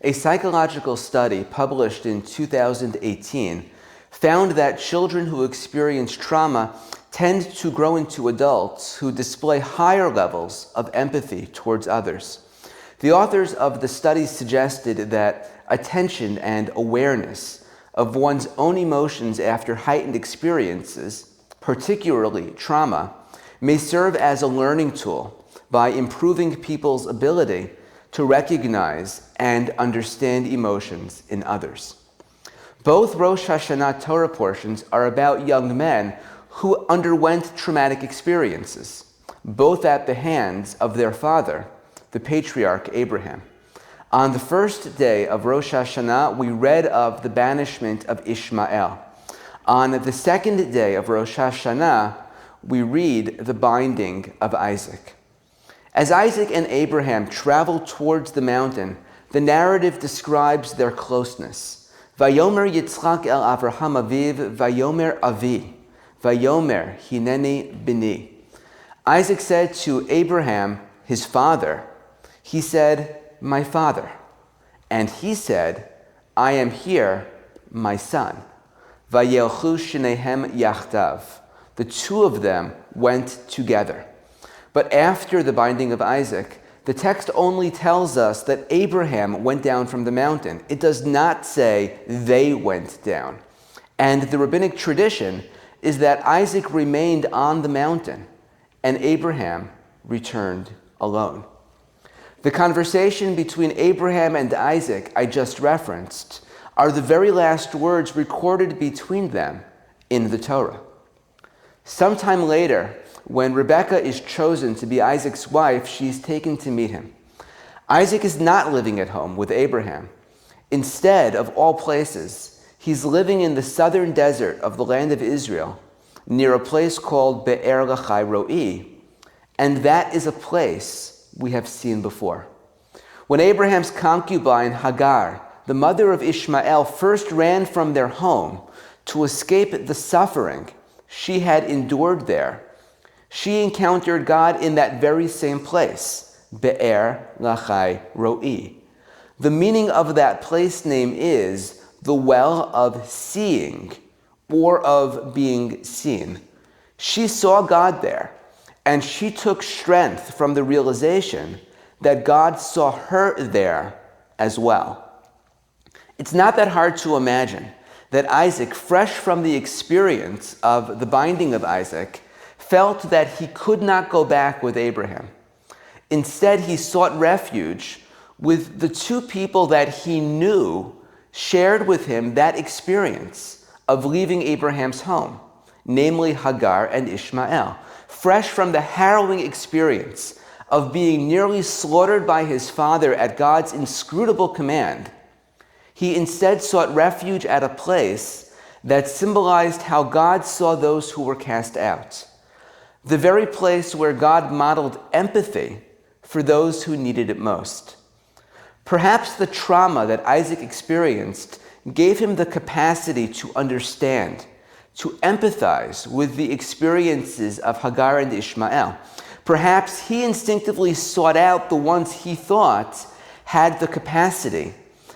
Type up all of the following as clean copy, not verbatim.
A psychological study published in 2018 found that children who experience trauma tend to grow into adults who display higher levels of empathy towards others. The authors of the study suggested that attention and awareness of one's own emotions after heightened experiences, particularly trauma, may serve as a learning tool by improving people's ability to recognize and understand emotions in others. Both Rosh Hashanah Torah portions are about young men who underwent traumatic experiences, both at the hands of their father, the patriarch Abraham. On the first day of Rosh Hashanah, we read of the banishment of Ishmael. On the second day of Rosh Hashanah, we read the binding of Isaac. As Isaac and Abraham travel towards the mountain, the narrative describes their closeness. Vayomer Yitzchak el Avraham aviv, Vayomer avi, Vayomer hineni bini. Isaac said to Abraham, his father, he said, my father. And he said, I am here, my son. Vayelchu shnehem yachtav. The two of them went together. But after the binding of Isaac, the text only tells us that Abraham went down from the mountain. It does not say they went down. And the rabbinic tradition is that Isaac remained on the mountain and Abraham returned alone. The conversation between Abraham and Isaac I just referenced are the very last words recorded between them in the Torah. Sometime later, when Rebekah is chosen to be Isaac's wife, she's taken to meet him. Isaac is not living at home with Abraham. Instead, of all places, he's living in the southern desert of the land of Israel, near a place called Be'er Lachai Ro'i, and that is a place we have seen before. When Abraham's concubine Hagar, the mother of Ishmael, first ran from their home to escape the suffering she had endured there, she encountered God in that very same place, Be'er Lachai Ro'i. The meaning of that place name is the well of seeing, or of being seen. She saw God there, and she took strength from the realization that God saw her there as well. It's not that hard to imagine that Isaac, fresh from the experience of the binding of Isaac, felt that he could not go back with Abraham. Instead, he sought refuge with the two people that he knew shared with him that experience of leaving Abraham's home, namely Hagar and Ishmael. Fresh from the harrowing experience of being nearly slaughtered by his father at God's inscrutable command, he instead sought refuge at a place that symbolized how God saw those who were cast out. The very place where God modeled empathy for those who needed it most. Perhaps the trauma that Isaac experienced gave him the capacity to understand, to empathize with the experiences of Hagar and Ishmael. Perhaps he instinctively sought out the ones he thought had the capacity,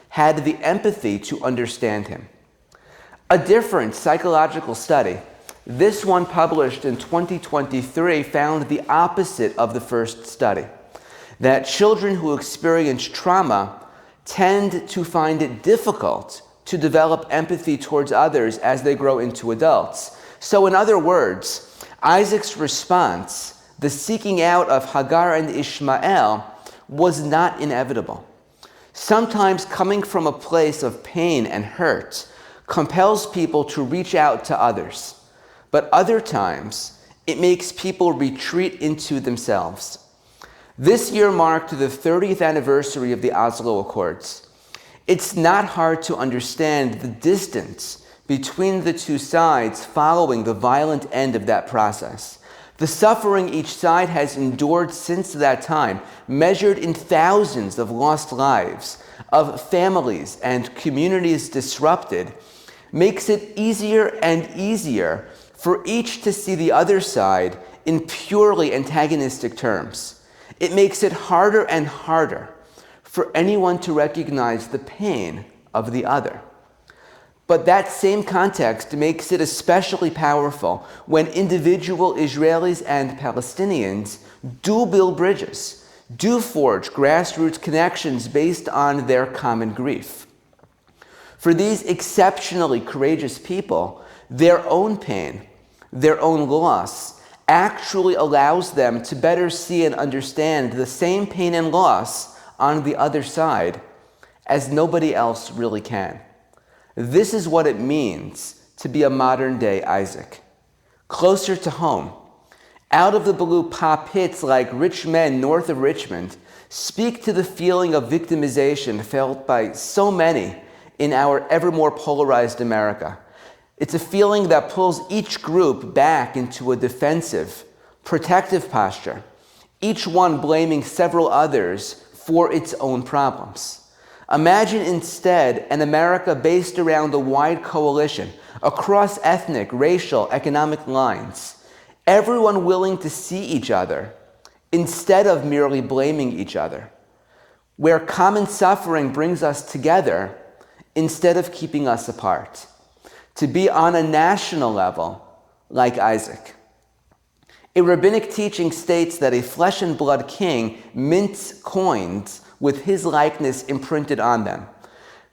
had the empathy to understand him. A different psychological study, this one published in 2023, found the opposite of the first study, that children who experience trauma tend to find it difficult to develop empathy towards others as they grow into adults. So in other words, Isaac's response, the seeking out of Hagar and Ishmael, was not inevitable. Sometimes coming from a place of pain and hurt compels people to reach out to others, but other times it makes people retreat into themselves. This year marked the 30th anniversary of the Oslo Accords. It's not hard to understand the distance between the two sides following the violent end of that process. The suffering each side has endured since that time, measured in thousands of lost lives, of families and communities disrupted, makes it easier and easier for each to see the other side in purely antagonistic terms. It makes it harder and harder for anyone to recognize the pain of the other. But that same context makes it especially powerful when individual Israelis and Palestinians do build bridges, do forge grassroots connections based on their common grief. For these exceptionally courageous people, their own pain, their own loss, actually allows them to better see and understand the same pain and loss on the other side as nobody else really can. This is what it means to be a modern-day Isaac. Closer to home, out of the blue pop hits like Rich Men North of Richmond speak to the feeling of victimization felt by so many in our ever more polarized America. It's a feeling that pulls each group back into a defensive, protective posture, each one blaming several others for its own problems. Imagine instead an America based around a wide coalition across ethnic, racial, economic lines, everyone willing to see each other instead of merely blaming each other, where common suffering brings us together instead of keeping us apart, to be on a national level like Isaac. A rabbinic teaching states that a flesh and blood king mints coins with his likeness imprinted on them.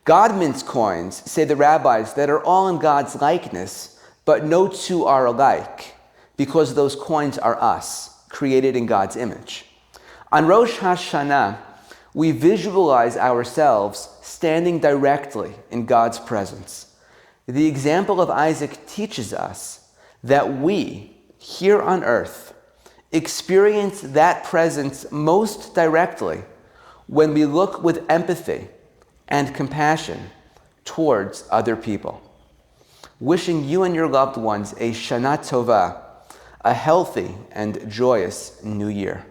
God mints coins, say the rabbis, that are all in God's likeness, but no two are alike, because those coins are us, created in God's image. On Rosh Hashanah, we visualize ourselves standing directly in God's presence. The example of Isaac teaches us that we, here on earth, experience that presence most directly when we look with empathy and compassion towards other people. Wishing you and your loved ones a Shana Tova, a healthy and joyous new year.